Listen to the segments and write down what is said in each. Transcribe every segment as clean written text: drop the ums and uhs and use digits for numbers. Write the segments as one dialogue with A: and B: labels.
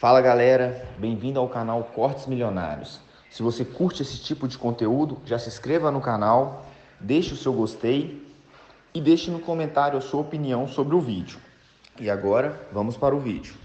A: Fala galera, bem-vindo ao canal Cortes Milionários. Se você curte esse tipo de conteúdo, já se inscreva no canal, deixe o seu gostei e deixe no comentário a sua opinião sobre o vídeo. E agora, vamos para o vídeo.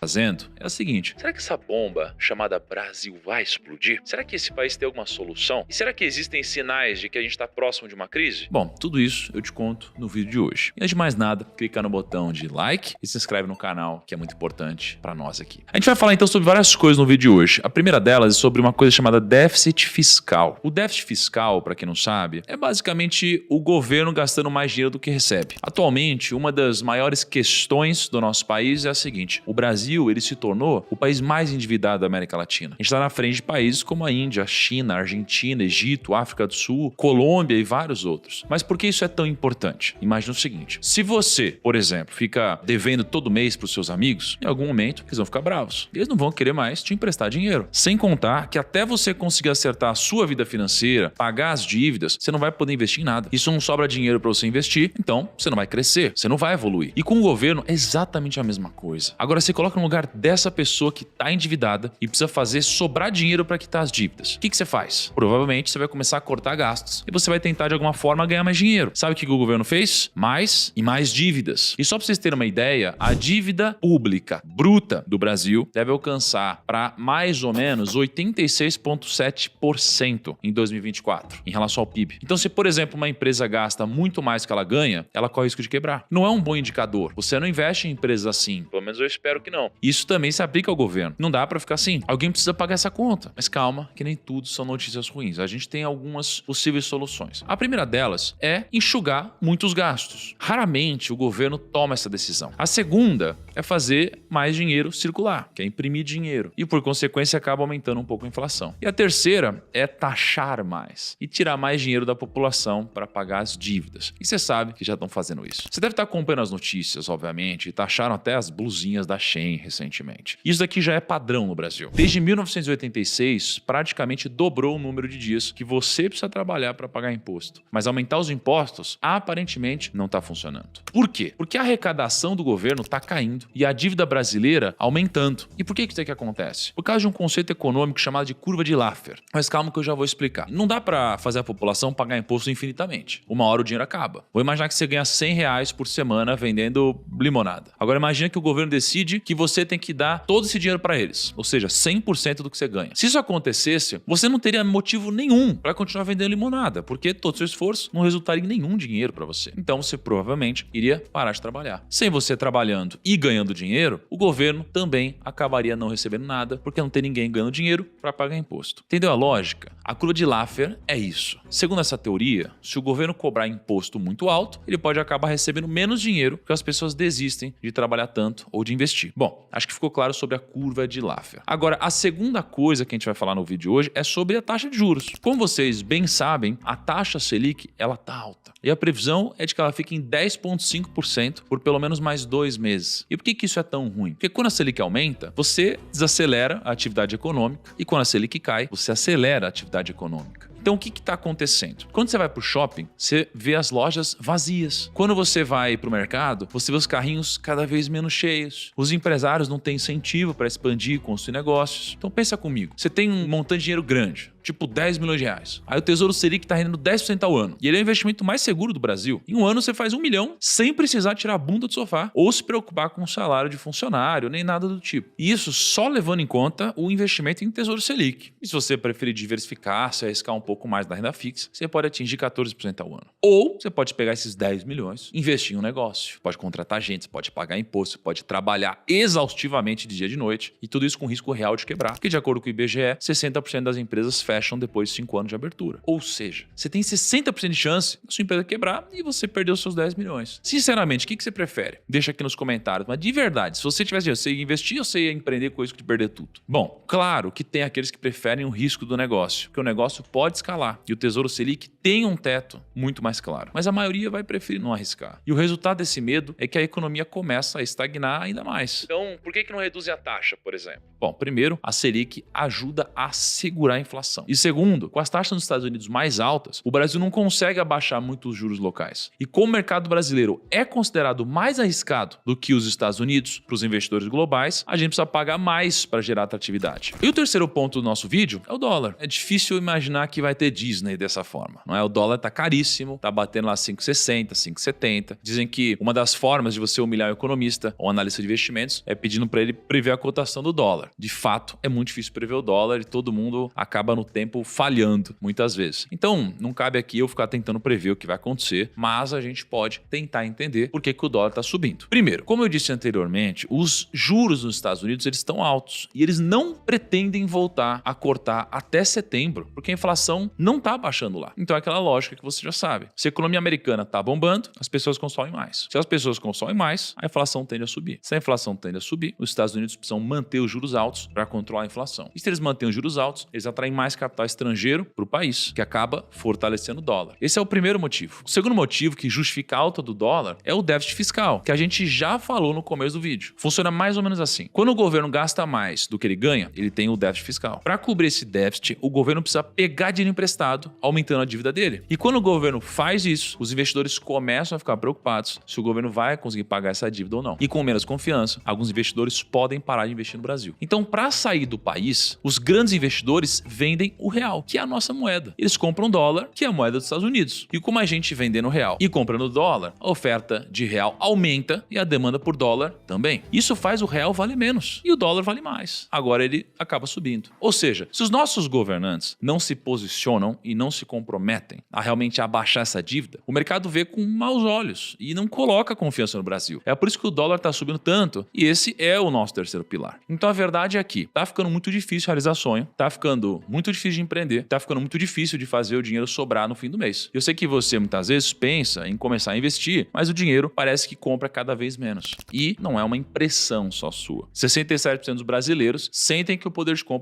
B: Fazendo é o seguinte: será que essa bomba chamada Brasil vai explodir? Será que esse país tem alguma solução? E será que existem sinais de que a gente está próximo de uma crise? Bom, tudo isso eu te conto no vídeo de hoje. E antes de mais nada, clica no botão de like e se inscreve no canal, que é muito importante para nós aqui. A gente vai falar então sobre várias coisas no vídeo de hoje. A primeira delas é sobre uma coisa chamada déficit fiscal. O déficit fiscal, para quem não sabe, é basicamente o governo gastando mais dinheiro do que recebe. Atualmente, uma das maiores questões do nosso país é a seguinte: o Brasil ele se tornou o país mais endividado da América Latina. A gente está na frente de países como a Índia, a China, a Argentina, Egito, África do Sul, Colômbia e vários outros. Mas por que isso é tão importante? Imagina o seguinte: se você, por exemplo, fica devendo todo mês para os seus amigos, em algum momento eles vão ficar bravos. Eles não vão querer mais te emprestar dinheiro. Sem contar que até você conseguir acertar a sua vida financeira, pagar as dívidas, você não vai poder investir em nada. Isso não sobra dinheiro para você investir, então você não vai crescer, você não vai evoluir. E com o governo é exatamente a mesma coisa. Agora você coloca no lugar dessa pessoa que está endividada e precisa fazer sobrar dinheiro para quitar as dívidas. O que você faz? Provavelmente você vai começar a cortar gastos e você vai tentar de alguma forma ganhar mais dinheiro. Sabe o que o governo fez? Mais e mais dívidas. E só para vocês terem uma ideia, a dívida pública bruta do Brasil deve alcançar para mais ou menos 86,7% em 2024 em relação ao PIB. Então, se por exemplo uma empresa gasta muito mais que ela ganha, ela corre risco de quebrar. Não é um bom indicador. Você não investe em empresas assim. Pelo menos eu espero que não. Isso também se aplica ao governo. Não dá para ficar assim. Alguém precisa pagar essa conta. Mas calma, que nem tudo são notícias ruins. A gente tem algumas possíveis soluções. A primeira delas é enxugar muitos gastos. Raramente o governo toma essa decisão. A segunda é fazer mais dinheiro circular, que é imprimir dinheiro. E por consequência acaba aumentando um pouco a inflação. E a terceira é taxar mais e tirar mais dinheiro da população para pagar as dívidas. E você sabe que já estão fazendo isso. Você deve estar acompanhando as notícias, obviamente, e taxaram até as blusinhas da Shein recentemente. Isso daqui já é padrão no Brasil. Desde 1986, praticamente dobrou o número de dias que você precisa trabalhar para pagar imposto. Mas aumentar os impostos, aparentemente, não está funcionando. Por quê? Porque a arrecadação do governo está caindo e a dívida brasileira aumentando. E por que isso aqui acontece? Por causa de um conceito econômico chamado de curva de Laffer. Mas calma que eu já vou explicar. Não dá para fazer a população pagar imposto infinitamente. Uma hora o dinheiro acaba. Vou imaginar que você ganha R$ 100 por semana vendendo limonada. Agora imagina que o governo decide que você tem que dar todo esse dinheiro para eles, ou seja, 100% do que você ganha. Se isso acontecesse, você não teria motivo nenhum para continuar vendendo limonada, porque todo o seu esforço não resultaria em nenhum dinheiro para você. Então você provavelmente iria parar de trabalhar. Sem você trabalhando e ganhando dinheiro, o governo também acabaria não recebendo nada, porque não tem ninguém ganhando dinheiro para pagar imposto. Entendeu a lógica? A curva de Laffer é isso. Segundo essa teoria, se o governo cobrar imposto muito alto, ele pode acabar recebendo menos dinheiro porque as pessoas desistem de trabalhar tanto ou de investir. Bom, acho que ficou claro sobre a curva de Laffer. Agora, a segunda coisa que a gente vai falar no vídeo de hoje é sobre a taxa de juros. Como vocês bem sabem, a taxa Selic, ela tá alta. E a previsão é de que ela fique em 10,5% por pelo menos mais 2 meses. E por que isso é tão ruim? Porque quando a Selic aumenta, você desacelera a atividade econômica e quando a Selic cai, você acelera a atividade econômica. Então, o que está acontecendo? Quando você vai para o shopping, você vê as lojas vazias. Quando você vai para o mercado, você vê os carrinhos cada vez menos cheios. Os empresários não têm incentivo para expandir e construir negócios. Então, pensa comigo. Você tem um montante de dinheiro grande, tipo 10 milhões de reais. Aí o Tesouro Selic está rendendo 10% ao ano. E ele é o investimento mais seguro do Brasil. Em um ano, você faz 1 milhão sem precisar tirar a bunda do sofá ou se preocupar com o salário de funcionário, nem nada do tipo. E isso só levando em conta o investimento em Tesouro Selic. E se você preferir diversificar, se arriscar um pouco mais na renda fixa, você pode atingir 14% ao ano. Ou você pode pegar esses 10 milhões, investir em um negócio, pode contratar gente, pode pagar imposto, pode trabalhar exaustivamente de dia e de noite, e tudo isso com risco real de quebrar, porque de acordo com o IBGE, 60% das empresas fecham depois de 5 anos de abertura. Ou seja, você tem 60% de chance da sua empresa quebrar e você perder os seus 10 milhões. Sinceramente, o que você prefere? Deixa aqui nos comentários, mas de verdade, se você tivesse dinheiro, você ia investir ou você ia empreender com isso de perder tudo? Bom, claro que tem aqueles que preferem o risco do negócio, porque o negócio pode escalar e o Tesouro Selic tem um teto muito mais claro. Mas a maioria vai preferir não arriscar. E o resultado desse medo é que a economia começa a estagnar ainda mais. Então, por que não reduzem a taxa, por exemplo? Bom, primeiro, a Selic ajuda a segurar a inflação. E segundo, com as taxas nos Estados Unidos mais altas, o Brasil não consegue abaixar muito os juros locais. E como o mercado brasileiro é considerado mais arriscado do que os Estados Unidos para os investidores globais, a gente precisa pagar mais para gerar atratividade. E o terceiro ponto do nosso vídeo é o dólar. É difícil imaginar que vai ter Disney dessa forma, não é? O dólar tá caríssimo, tá batendo lá 5,60, 5,70. Dizem que uma das formas de você humilhar o economista ou analista de investimentos é pedindo para ele prever a cotação do dólar. De fato, é muito difícil prever o dólar e todo mundo acaba no tempo falhando muitas vezes. Então, não cabe aqui eu ficar tentando prever o que vai acontecer, mas a gente pode tentar entender por que o dólar está subindo. Primeiro, como eu disse anteriormente, os juros nos Estados Unidos eles estão altos e eles não pretendem voltar a cortar até setembro, porque a inflação não está baixando lá. Então é aquela lógica que você já sabe. Se a economia americana está bombando, as pessoas consomem mais. Se as pessoas consomem mais, a inflação tende a subir. Se a inflação tende a subir, os Estados Unidos precisam manter os juros altos para controlar a inflação. E se eles mantêm os juros altos, eles atraem mais capital estrangeiro para o país, que acaba fortalecendo o dólar. Esse é o primeiro motivo. O segundo motivo que justifica a alta do dólar é o déficit fiscal, que a gente já falou no começo do vídeo. Funciona mais ou menos assim. Quando o governo gasta mais do que ele ganha, ele tem o déficit fiscal. Para cobrir esse déficit, o governo precisa pegar dinheiro emprestado, aumentando a dívida dele. E quando o governo faz isso, os investidores começam a ficar preocupados se o governo vai conseguir pagar essa dívida ou não. E com menos confiança, alguns investidores podem parar de investir no Brasil. Então, para sair do país, os grandes investidores vendem o real, que é a nossa moeda. Eles compram dólar, que é a moeda dos Estados Unidos. E como a gente vendendo real e comprando dólar, a oferta de real aumenta e a demanda por dólar também. Isso faz o real valer menos e o dólar vale mais. Agora ele acaba subindo. Ou seja, se os nossos governantes não se posicionam e não se comprometem a realmente abaixar essa dívida, o mercado vê com maus olhos e não coloca confiança no Brasil. É por isso que o dólar está subindo tanto e esse é o nosso terceiro pilar. Então a verdade é que tá ficando muito difícil realizar sonho, tá ficando muito difícil de empreender, tá ficando muito difícil de fazer o dinheiro sobrar no fim do mês. Eu sei que você muitas vezes pensa em começar a investir, mas o dinheiro parece que compra cada vez menos. E não é uma impressão só sua. 67% dos brasileiros sentem que o poder de compra